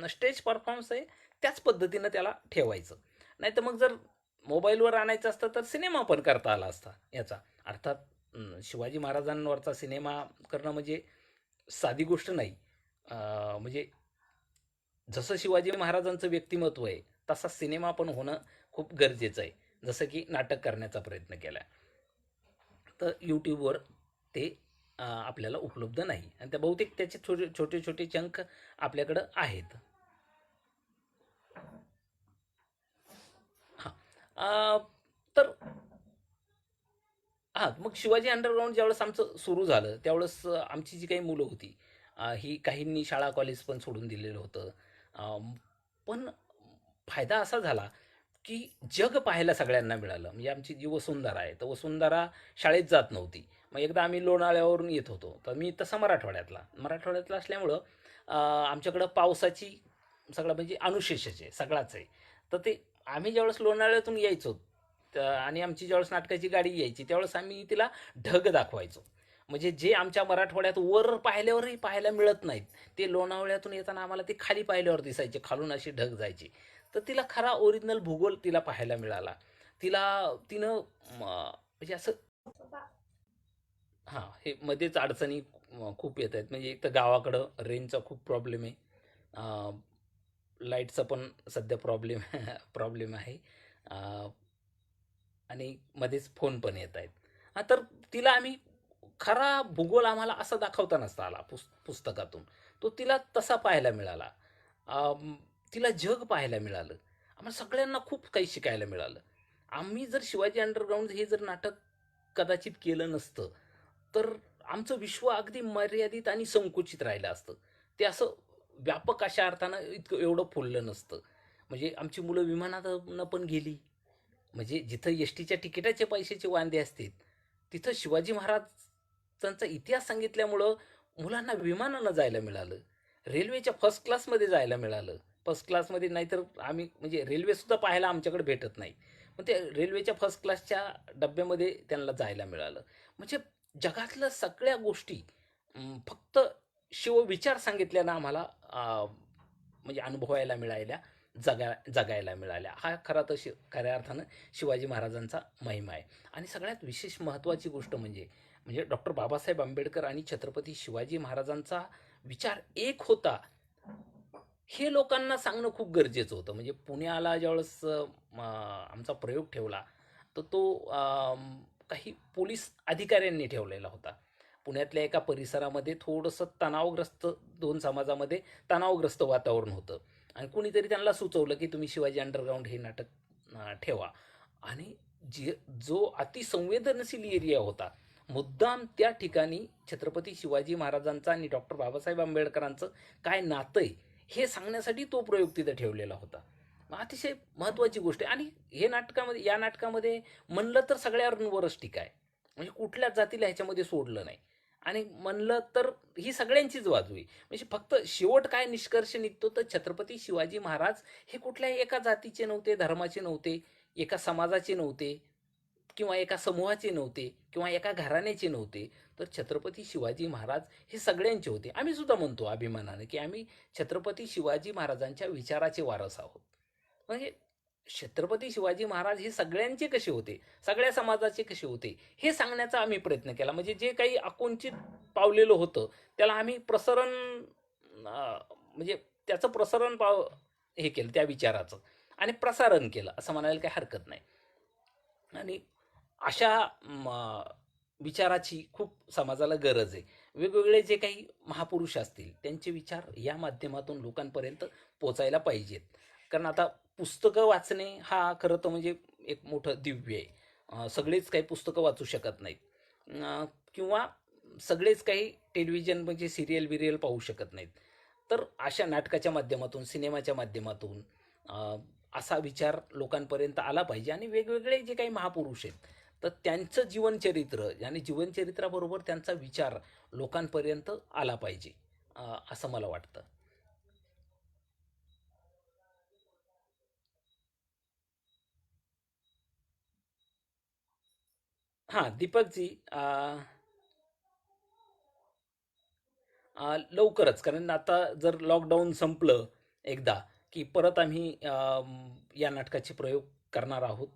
स्टेज परफॉर्मन्स आहे त्याच पद्धतीनं त्याला ठेवायचं. नाहीतर मग जर मोबाईलवर आणायचं असतं तर सिनेमा पण करता आला असता याचा. अर्थात शिवाजी महाराजांवरचा सिनेमा करणं म्हणजे साधी गोष्ट नाही. म्हणजे जसं शिवाजी महाराजांचं व्यक्तिमत्व आहे, तसा सिनेमा पण होणं खूप गरजेचं आहे. जसं की नाटक करण्याचा प्रयत्न केला. तर YouTubeवर ते आपल्याला उपलब्ध नाही आणि त्या बहुतेक त्याचे छोटे-छोटे चंक आपल्याकडं आहेत. हां. तर हां, मग शिवाजी अंडरग्राऊंड ज्यावेळेस आमचं सुरू झालं, त्यावेळेस आमची जी काही मुलं होती, ही काहींनी शाळा कॉलेज पण सोडून दिलेलं होतं. पण फायदा असा झाला, की जग पाहायला सगळ्यांना मिळालं. म्हणजे आमची जी वसुंधरा आहे, तर वसुंधरा शाळेत जात नव्हती. मग एकदा आम्ही लोणावळ्यावरून येत होतो, तर मी तसा मराठवाड्यातला असल्यामुळं आमच्याकडं पावसाची सगळं म्हणजे अनुशेषच आहे, सगळाच आहे. तर ते आम्ही ज्यावेळेस लोणावळ्यातून यायचो आणि आमची ज्यावेळेस नाटकाची गाडी यायची, त्यावेळेस आम्ही तिला ढग दाखवायचो. म्हणजे जे आमच्या मराठवाड्यात वर पाहिल्यावरही पाहायला मिळत नाहीत, ते लोणावळ्यातून येताना आम्हाला ते खाली पाहिल्यावर दिसायचे, खालून अशी ढग जायची. तर तिला खरा ओरिजिनल भूगोल तिला पाहायला मिळाला. तिनं म्हणजे असं हां, हे मध्येच अडचणी खूप येत आहेत. म्हणजे एक तर गावाकडं रेंजचा खूप प्रॉब्लेम आहे. लाईटचा पण सध्या प्रॉब्लेम प्रॉब्लेम आहे. अ, आणि मध्येच फोन पण येत आहेत. तर तिला आम्ही खरा भूगोल आम्हाला असा दाखवता नसता आला पुस्तकातून. तो तिला तसा पाहायला मिळाला. अं, तिला जग पाहायला मिळालं. आम्हाला सगळ्यांना खूप काही शिकायला मिळालं. आम्ही जर शिवाजी अंडरग्राऊंड हे जर नाटक कदाचित केलं नसतं, तर आमचं विश्व अगदी मर्यादित आणि संकुचित राहिलं असतं. ते असं व्यापक अशा अर्थानं इतकं एवढं फुललं नसतं. म्हणजे आमची मुलं विमानातनं पण गेली. म्हणजे जिथं एस-टीच्या तिकिटाचे पैशाचे वांदे असतील, तिथं शिवाजी महाराजांचा इतिहास सांगितल्यामुळं मुलांना विमानानं जायला मिळालं. रेल्वेच्या फर्स्ट क्लासमध्ये जायला मिळालं. फर्स्ट क्लासमध्ये नाहीतर आम्ही म्हणजे रेल्वेसुद्धा पाहायला आमच्याकडे भेटत नाही. पण ते रेल्वेच्या फर्स्ट क्लासच्या डब्यामध्ये त्यांना जायला मिळालं. म्हणजे जगातल्या सगळ्या गोष्टी फक्त शिवविचार सांगितल्यानं आम्हाला म्हणजे अनुभवायला मिळाल्या, जगायला मिळाल्या. हा खरा तर खऱ्या अर्थानं शिवाजी महाराजांचा महिमा आहे. आणि सगळ्यात विशेष महत्त्वाची गोष्ट म्हणजे डॉक्टर बाबासाहेब आंबेडकर आणि छत्रपती शिवाजी महाराजांचा विचार एक होता, हे लोकांना सांगणं खूप गरजेचं होतं. म्हणजे पुण्याला ज्यावेळेस आमचा प्रयोग ठेवला, तर तो काही पोलीस अधिकाऱ्यांनी ठेवलेला होता. पुण्यातल्या एका परिसरामध्ये थोडंसं तणावग्रस्त 2 समाजामध्ये तणावग्रस्त वातावरण होतं आणि कुणीतरी त्यांना सुचवलं, की तुम्ही शिवाजी अंडरग्राउंड हे नाटक ठेवा आणि जो अतिसंवेदनशील एरिया होता, मुद्दाम त्या ठिकाणी छत्रपती शिवाजी महाराजांचं आणि डॉक्टर बाबासाहेब आंबेडकरांचं काय नातं आहे, हे सांगण्यासाठी तो प्रयोग तिथं ठेवलेला होता. अतिशय महत्त्वाची गोष्ट आहे आणि या नाटकामध्ये म्हणलं तर सगळ्यांवरच टीका आहे. म्हणजे कुठल्याच जातीला ह्याच्यामध्ये सोडलं नाही आणि म्हणलं तर ही सगळ्यांचीच बाजू आहे. म्हणजे फक्त शेवट काय निष्कर्ष निघतो तर छत्रपती शिवाजी महाराज हे कुठल्याही एका जातीचे नव्हते, धर्माचे नव्हते, एका समाजाचे नव्हते किंवा एका समूहाचे नव्हते किंवा एका घराण्याचे नव्हते. तर छत्रपती शिवाजी महाराज हे सगळ्यांचे होते. आम्ही सुद्धा म्हणतो अभिमानाने, की आम्ही छत्रपती शिवाजी महाराजांच्या विचाराचे वारस आहोत. म्हणजे छत्रपती शिवाजी महाराज हे सगळ्यांचे कसे होते, सगळ्या समाजाचे कसे होते, हे सांगण्याचा आम्ही प्रयत्न केला. म्हणजे जे काही आकुंचित पावलेलं होतं, त्याला आम्ही म्हणजे त्याचं प्रसारण हे केलं त्या विचाराचं आणि प्रसारण केलं असं म्हणायला काही हरकत नाही. आणि अशा विचाराची खूप समाजाला गरज आहे. वेगवेगळे जे काही महापुरुष असतील, त्यांचे विचार या माध्यमातून लोकांपर्यंत पोहोचायला पाहिजेत. कारण आता पुस्तकं वाचणे हा खरं तर म्हणजे एक मोठं दिव्य आहे. सगळेच काही पुस्तकं वाचू शकत नाहीत. किंवा सगळेच काही टेलिव्हिजन म्हणजे सीरियल-बिरियल पाहू शकत नाहीत. तर अशा नाटकाच्या माध्यमातून, सिनेमाच्या माध्यमातून असा विचार लोकांपर्यंत आला पाहिजे आणि वेगवेगळे जे काही महापुरुष आहेत, तर त्यांचं जीवनचरित्र आणि जीवनचरित्राबरोबर त्यांचा विचार लोकांपर्यंत आला पाहिजे, असं मला वाटतं. हां, दीपकजी लवकरच कारण आता जर लॉकडाऊन संपलं एकदा, की परत आम्ही या नाटकाचे प्रयोग करणार आहोत.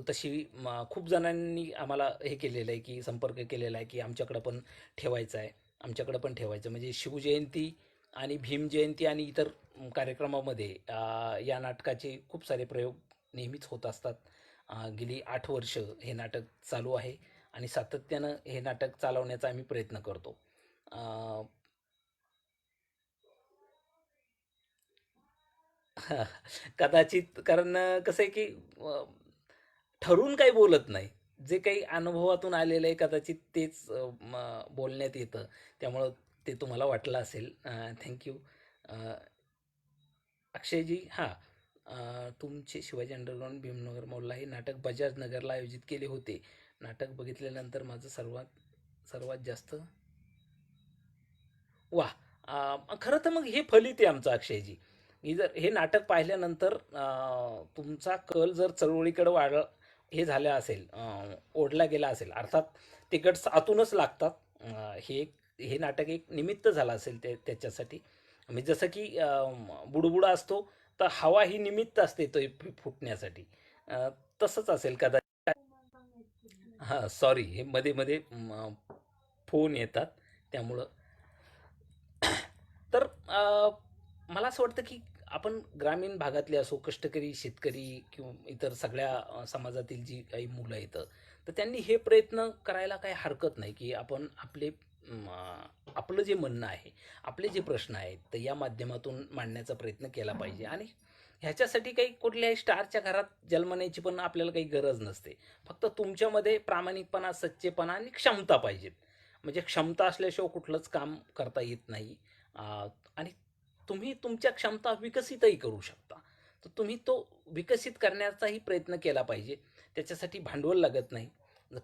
तशी खूप जणांनी आम्हाला हे केलेलं आहे, की संपर्क केलेला आहे, की आमच्याकडं पण ठेवायचं आहे, आमच्याकडं पण ठेवायचं म्हणजे शिवजयंती आणि भीमजयंती आणि इतर कार्यक्रमामध्ये या नाटकाचे खूप सारे प्रयोग नेहमीच होत असतात. गेली 8 वर्ष हे नाटक चालू आहे आणि सातत्यानं हे नाटक चालवण्याचा आम्ही प्रयत्न करतो. अ, कदाचित कारण कसं आहे की ठरवून काही बोलत नाही. जे काही अनुभवातून आलेलं आहे कदाचित तेच बोलण्यात येतं. त्यामुळं ते तुम्हाला वाटलं असेल. Thank you. अक्षयजी हां, तुमचे शिवाजी अंडरग्राउंड भीमनगर मॉलला हे नाटक बजाज नगरला आयोजित केले होते. नाटक बघितल्यानंतर माझं सर्वात सर्वात जास्त वाह! खरं तर मग हे फलित आहे आमचं अक्षयजी. मी जर हे नाटक पाहिल्यानंतर तुमचा कल जर चळवळीकडे हे झालं असेल, ओढला गेला असेल, अर्थात ते गट्स आतूनच लागतात. हे नाटक एक निमित्त झालं असेल त्याच्यासाठी. म्हणजे जसं की बुडबुडा असतो, तर हवा ही निमित्त असते तो फुटण्यासाठी. तसंच असेल कदाचित. हां, सॉरी हे मध्ये-मध्ये फोन येतात त्यामुळं. तर मला असं वाटतं की आपण ग्रामीण भागातले असो, कष्टकरी, शेतकरी किंवा इतर सगळ्या समाजातील जी काही मुलं आहेत, तर त्यांनी हे प्रयत्न करायला काही हरकत नाही, की आपण आपलं जे म्हणणं आहे, आपले जे प्रश्न आहेत, तर या माध्यमातून मांडण्याचा प्रयत्न केला पाहिजे आणि ह्याच्यासाठी काही कुठल्याही स्टारच्या घरात जन्मण्याची पण आपल्याला काही गरज नसते. फक्त तुमच्यामध्ये प्रामाणिकपणा, सच्चेपणा आणि क्षमता पाहिजेत. म्हणजे क्षमता असल्याशिवाय कुठलंच काम करता येत नाही. आणि तुम्ही तुमच्या क्षमता विकसितही करू शकता. तर तुम्ही तो विकसित करण्याचाही प्रयत्न केला पाहिजे. त्याच्यासाठी भांडवल लागत नाही.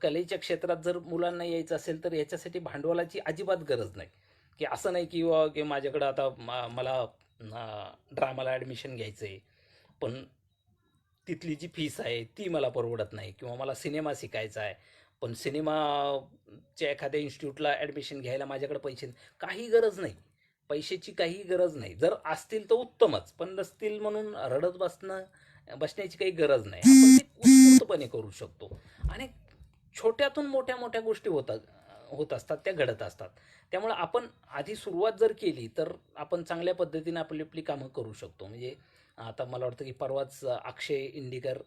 कलेच्या क्षेत्रात जर मुलांना यायचं असेल, तर याच्यासाठी भांडवलाची अजिबात गरज नाही. की असं नाही की की माझ्याकडं आता मला ड्रामाला ॲडमिशन घ्यायचं आहे, पण तिथली जी फीस आहे ती मला परवडत नाही, किंवा मला सिनेमा शिकायचा आहे, पण सिनेमाच्या एखाद्या इन्स्टिट्यूटला ॲडमिशन घ्यायला माझ्याकडे पैसे नाही. काही गरज नाही. पैशाची काही गरज नाही. जर असतील तर उत्तमच, पण नसतील म्हणून रडत बसण्याची काही गरज नाही. आपण ते उत्स्फूर्तपणे करू शकतो. आणि छोट्यातून मोठ्या मोठ्या गोष्टी होत असतात, त्या घडत असतात. त्यामुळं आपण आधी सुरुवात जर केली, तर आपण चांगल्या पद्धतीने आपली आपली कामं करू शकतो. म्हणजे आता मला वाटतं की परवाच अक्षय इंडिकर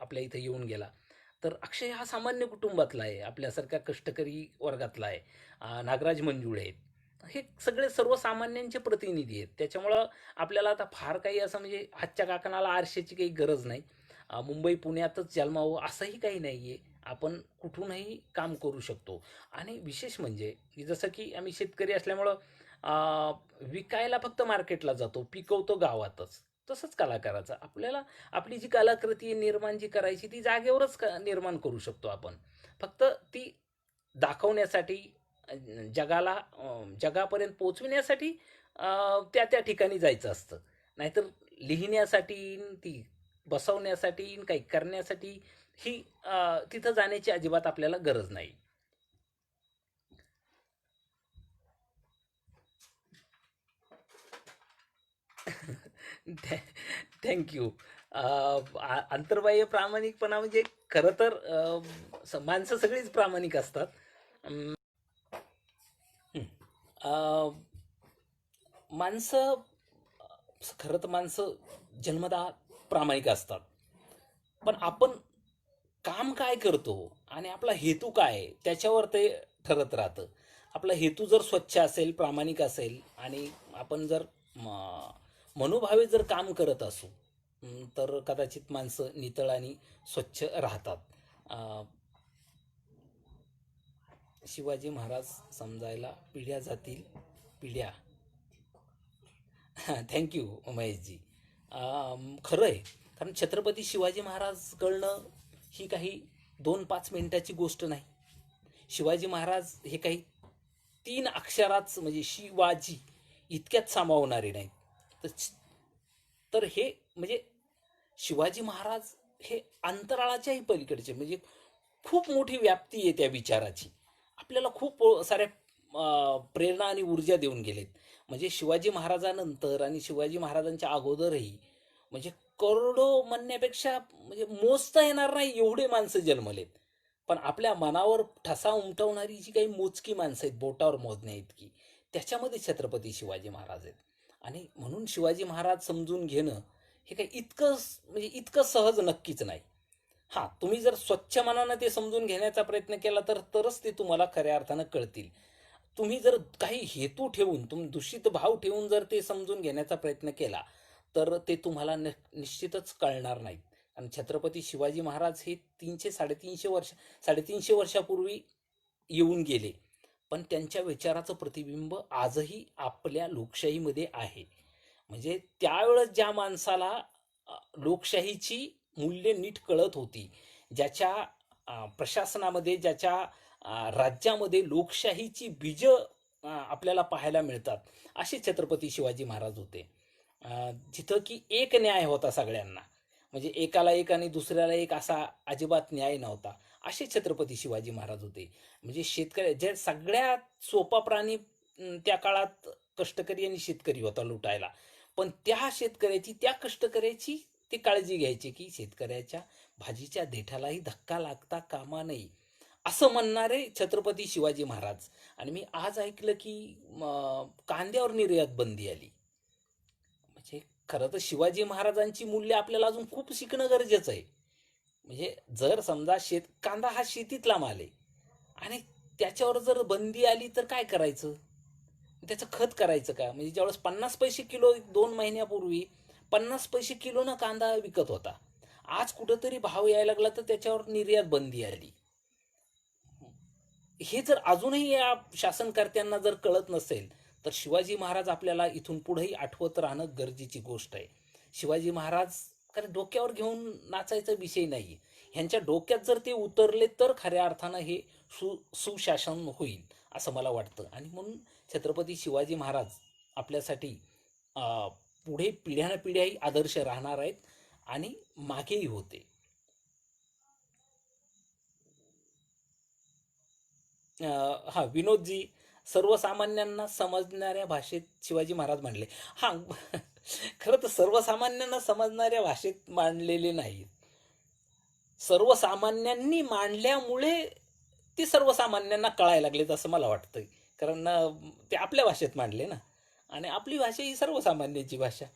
आपल्या इथं येऊन गेला. तर अक्षय हा सामान्य कुटुंबातला आहे, आपल्यासारख्या कष्टकरी वर्गातला आहे. नागराज मंजुळे आहेत. हे सगळे सर्वसामान्यांचे प्रतिनिधी आहेत. त्याच्यामुळं आपल्याला आता फार काही असं म्हणजे हातच्या काकणाला आरशाची काही गरज नाही. मुंबई पुण्यातच जन्मावं असंही काही नाही आहे. आपण कुठूनही काम करू शकतो. आणि विशेष म्हणजे की जसं की आम्ही शेतकरी असल्यामुळं विकायला फक्त मार्केटला जातो, पिकवतो गावातच. तसंच कलाकाराचं आपल्याला आपली जी कलाकृती निर्माण जी करायची ती जागेवरच निर्माण करू शकतो आपण. फक्त ती दाखवण्यासाठी, अ, जगापर्यंत पोहोचविण्यासाठी त्या त्या ठिकाणी जायचं असतं. नाहीतर लिहिण्यासाठी न ती बसवण्यासाठी न काही करण्यासाठी ही तिथं जाण्याची अजिबात आपल्याला गरज नाही. Thank you. अंतर्बाह्य प्रामाणिकपणा म्हणजे खरं तर माणसं सगळीच प्रामाणिक असतात. अं, हं. अ, माणसं खरं तर माणसं जन्मतः प्रामाणिक असतात. पण आपण काम काय करतो आणि आपला हेतू काय आहे, त्याच्यावर ते ठरत राहतं. आपला हेतू जर स्वच्छ असेल, प्रामाणिक असेल आणि आपण जर म मनोभावे जर काम करत असू, तर कदाचित माणसं नितळ आणि स्वच्छ राहतात. अ, शिवाजी महाराज समजायला पिढ्या जातील पिढ्या. Thank you Maheshji. खरं आहे. कारण छत्रपती शिवाजी महाराज कळणं ही काही 2-5 मिनिटाची गोष्ट नाही. शिवाजी महाराज हे काही 3 अक्षरात म्हणजे शिवाजी इतक्यात सामावणारे नाहीत. तर तर हे म्हणजे शिवाजी महाराज हे अंतराळाच्याही पलीकडचे, म्हणजे खूप मोठी व्याप्ती आहे त्या विचाराची. आपल्याला खूप साऱ्या प्रेरणा आणि ऊर्जा देऊन गेलेत. म्हणजे शिवाजी महाराजानंतर आणि शिवाजी महाराजांच्या अगोदरही म्हणजे करोडो म्हणण्यापेक्षा म्हणजे मोजता येणार नाही एवढे माणसं जन्मलेत. पण आपल्या मनावर ठसा उमटवणारी जी काही मोजकी माणसं आहेत, बोटावर मोजण्याइतकी, त्याच्यामध्ये छत्रपती शिवाजी महाराज आहेत. आणि म्हणून शिवाजी महाराज समजून घेणं हे काही म्हणजे इतकं सहज नक्कीच नाही. हां, तुम्ही जर स्वच्छ मनानं ते समजून घेण्याचा प्रयत्न केला तरच ते तुम्हाला खऱ्या अर्थानं कळतील. तुम्ही जर काही हेतू ठेवून, तुम्ही दूषित भाव ठेवून जर ते समजून घेण्याचा प्रयत्न केला, तर ते तुम्हाला निश्चितच कळणार नाहीत. आणि छत्रपती शिवाजी महाराज हे 350 वर्षापूर्वी येऊन गेले. पण त्यांच्या विचाराचं प्रतिबिंब आजही आपल्या लोकशाहीमध्ये आहे. म्हणजे त्यावेळेस ज्या माणसाला लोकशाहीची मूल्य नीट कळत होती, ज्याच्या प्रशासनामध्ये, ज्याच्या राज्यामध्ये लोकशाहीची बीजं आपल्याला पाहायला मिळतात, असे छत्रपती शिवाजी महाराज होते. जिथं की एक न्याय होता सगळ्यांना. म्हणजे एकाला एक आणि दुसऱ्याला एक असा अजिबात न्याय नव्हता. असे छत्रपती शिवाजी महाराज होते. म्हणजे जे सगळ्यात सोपा प्राणी त्या काळात कष्टकरी आणि शेतकरी होता लुटायला. पण त्या कष्टकऱ्याची ते काळजी घ्यायचे, की शेतकऱ्याच्या भाजीच्या देठालाही धक्का लागता कामा नये, असं म्हणणारे छत्रपती शिवाजी महाराज. आणि मी आज ऐकलं, की कांद्यावर निर्यात बंदी आली. म्हणजे खरं तर शिवाजी महाराजांची मूल्य आपल्याला अजून खूप शिकणं गरजेचं आहे. म्हणजे जर समजा कांदा हा शेतीतला माल आहे आणि त्याच्यावर जर बंदी आली तर काय करायचं? त्याचं खत करायचं का? म्हणजे ज्यावेळेस 50 पैसे किलो 2 महिन्यापूर्वी 50 पैसे किलोनं कांदा विकत होता. आज कुठेतरी भाव यायला लागला तर त्याच्यावर निर्यात बंदी आली. हे जर अजूनही या शासनकर्त्यांना जर कळत नसेल तर शिवाजी महाराज आपल्याला इथून पुढेही आठवत राहणं गरजेची गोष्ट आहे. शिवाजी महाराज कारण डोक्यावर घेऊन नाचायचा विषय नाही. ह्यांच्या डोक्यात जर ते उतरले तर खऱ्या अर्थानं हे सुशासन होईल असं मला वाटतं. आणि म्हणून छत्रपती शिवाजी महाराज आपल्यासाठी अ, पुढे पिढ्यानपिढ्याही आदर्श राहणार आहेत आणि मागेही होते. हां, विनोदजी, सर्वसामान्यांना समजणाऱ्या भाषेत शिवाजी महाराज मांडले. हां, खरं तर सर्वसामान्यांना समजणाऱ्या भाषेत मांडलेले नाहीत. सर्वसामान्यांनी मांडल्यामुळे ते सर्वसामान्यांना कळायला लागलेत असं मला वाटतंय. कारण ते आपल्या भाषेत मांडले ना आणि आपली भाषा ही सर्वसामान्याची भाषा.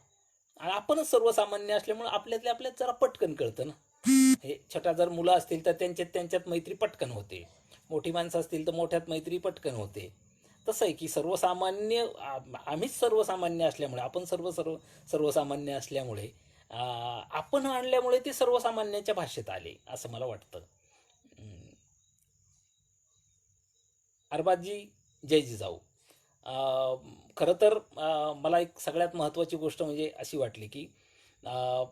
आणि आपणच सर्वसामान्य असल्यामुळे आपल्यातल्या आपल्यात जरा पटकन कळतं ना. हे छोट्या जर मुलं असतील तर त्यांच्यात त्यांच्यात मैत्री पटकन होते. मोठी माणसं असतील तर मोठ्यात मैत्री पटकन होते. तसं आहे की सर्वसामान्य आम्हीच सर्वसामान्य असल्यामुळे आपण सर्वसामान्य असल्यामुळे आपण आणल्यामुळे ते सर्वसामान्याच्या भाषेत आले असं मला वाटतं. अरबाजी जय जिजाऊ. खरं तर मला एक सगळ्यात महत्त्वाची गोष्ट म्हणजे अशी वाटली की अ,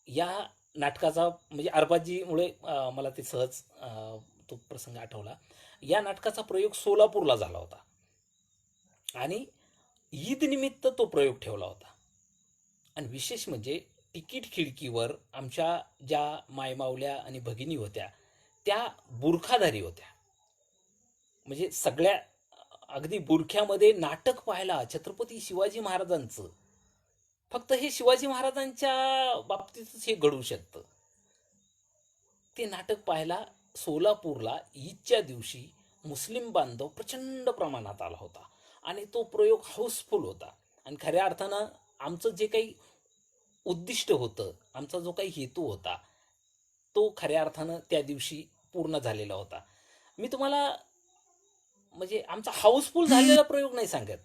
या नाटकाचा म्हणजे अरबाजीमुळे मला ते सहज तो प्रसंग आठवला. या नाटकाचा प्रयोग सोलापूरला झाला होता आणि ईद निमित्त तो प्रयोग ठेवला होता. आणि विशेष म्हणजे तिकीट खिडकीवर आमच्या ज्या मायमावल्या आणि भगिनी होत्या त्या बुरखाधारी होत्या. म्हणजे सगळ्या अगदी बुरख्यामध्ये नाटक पाहायला छत्रपती शिवाजी महाराजांचं. फक्त हे शिवाजी महाराजांच्या बाबतीतच हे घडू शकतं. ते नाटक पाहायला सोलापूरला ईदच्या दिवशी मुस्लिम बांधव प्रचंड प्रमाणात आला होता आणि तो प्रयोग हाऊसफुल होता. आणि खऱ्या अर्थानं आमचं जे काही उद्दिष्ट होतं, आमचा जो काही हेतू होता, तो खऱ्या अर्थानं त्या दिवशी पूर्ण झालेला होता. मी तुम्हाला म्हणजे आमचा हाऊसफुल झालेला प्रयोग नाही सांगत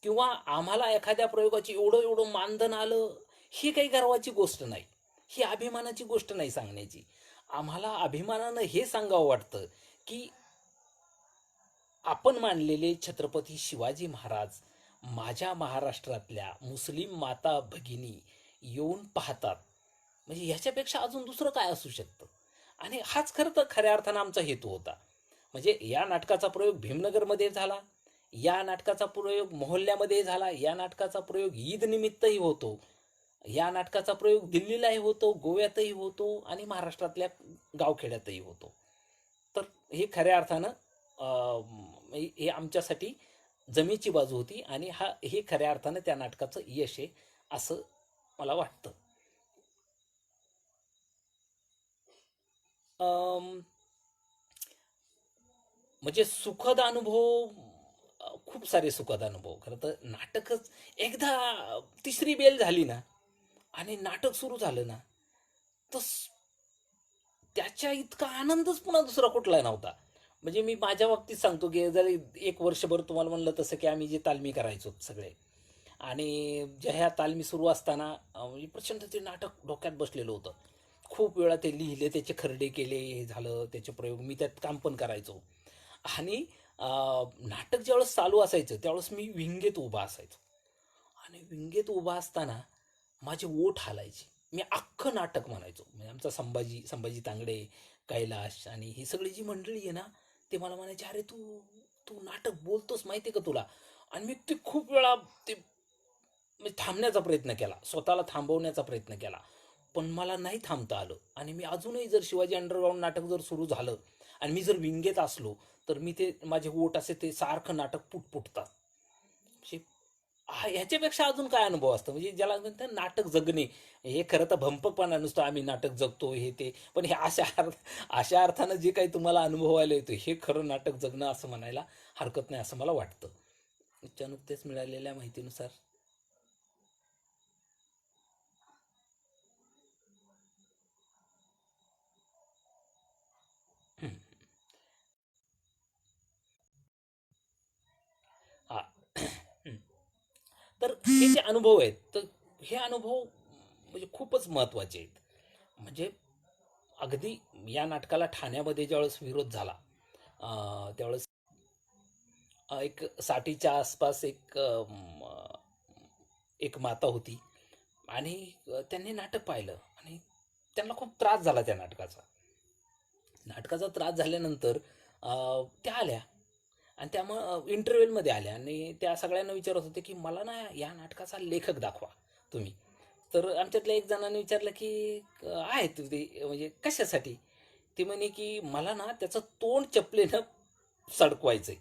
किंवा आम्हाला एखाद्या प्रयोगाची एवढं एवढं मानधन आलं, ही काही गर्वाची गोष्ट नाही. ही अभिमानाची गोष्ट नाही सांगण्याची. आम्हाला अभिमानानं हे सांगावं वाटतं की आपण मानलेले छत्रपती शिवाजी महाराज माझ्या महाराष्ट्रातल्या मुस्लिम माता भगिनी येऊन पाहतात. म्हणजे ह्याच्यापेक्षा अजून दुसरं काय असू शकतं. आणि हाच खरं तर खऱ्या अर्थानं आमचा हेतू होता. म्हणजे या नाटकाचा प्रयोग भीमनगरमध्ये झाला, या नाटकाचा प्रयोग मोहल्ल्यामध्ये झाला, या नाटकाचा प्रयोग ईद निमित्तही होतो, या नाटकाचा प्रयोग दिल्लीलाही होतो, गोव्यातही होतो आणि महाराष्ट्रातल्या गावखेड्यातही होतो. तर हे खऱ्या अर्थानं हे आमच्यासाठी जमेची बाजू होती आणि हे खऱ्या अर्थानं त्या नाटकाचं यश आहे असं मला वाटतं. अम, म्हणजे सुखद अनुभव खूप सारे सुखद अनुभव. खरं तर नाटकच एकदा तिसरी बेल झाली ना आणि नाटक सुरू झालं ना, तर त्याच्या इतका आनंदच पुन्हा दुसरा कुठला नव्हता. म्हणजे मी माझ्या बाबतीत सांगतो, की जर एक वर्षभर तुम्हाला म्हणलं तसं, की आम्ही जे तालमी करायचो सगळे आणि ज्या ह्या तालमी सुरू असताना म्हणजे प्रचंड ते नाटक डोक्यात बसलेलं होतं. खूप वेळा ते लिहिले, त्याचे खर्डे केले, हे झालं, त्याचे प्रयोग मी त्यात काम पण करायचो. आणि नाटक ज्यावेळेस चालू असायचं, त्यावेळेस मी विंगेत उभा असायचो. आणि विंगेत उभा असताना माझे ओठ हालायचे. मी अख्खं नाटक म्हणायचो. म्हणजे आमचा संभाजी तांगडे, कैलाश आणि ही सगळी जी मंडळी आहे ना, ते मला म्हणायचे, "अरे तू तू नाटक बोलतोस माहिती आहे का तुला?" आणि मी ते खूप वेळा ते म्हणजे थांबण्याचा प्रयत्न केला. स्वतःला थांबवण्याचा प्रयत्न केला. पण मला नाही थांबता आलं आणि मी अजूनही जर शिवाजी अंडरग्राऊंड नाटक जर सुरू झालं आणि मी जर विंगेत असलो, तर मी ते माझे ओठ असे ते सारखं नाटक पुटपुटतात. म्हणजे ह्याच्यापेक्षा अजून काय अनुभव असतो म्हणजे ज्याला म्हणतात नाटक जगणे. हे खरं तर भंपकपणा नुसतं आम्ही नाटक जगतो हे ते, पण हे अशा अर्थानं जे काही तुम्हाला अनुभवायला येतो हे खरं नाटक जगणं असं म्हणायला हरकत नाही असं मला वाटतं. च्या नुकतेच मिळालेल्या माहितीनुसार. हा. तर हे जे अनुभव आहेत तर हे अनुभव म्हणजे खूपच महत्त्वाचे आहेत. म्हणजे अगदी या नाटकाला ठाण्यामध्ये ज्यावेळेस विरोध झाला त्यावेळेस एक 60च्या आसपास एक माता होती आणि त्यांनी नाटक पाहिलं आणि त्यांना खूप त्रास झाला त्या नाटकाचा. नाटकाचा त्रास झाल्यानंतर त्या आल्या आणि त्यामुळं इंटरव्ह्यूमध्ये आल्या आणि त्या सगळ्यांना विचारत होते, की "मला ना या नाटकाचा लेखक दाखवा तुम्ही." तर आमच्यातल्या एक जणाने विचारलं, की "आहेत ते म्हणजे कशासाठी?" ती म्हणे, की "मला ना त्याचं तोंड चपलेनं सडकवायचंय."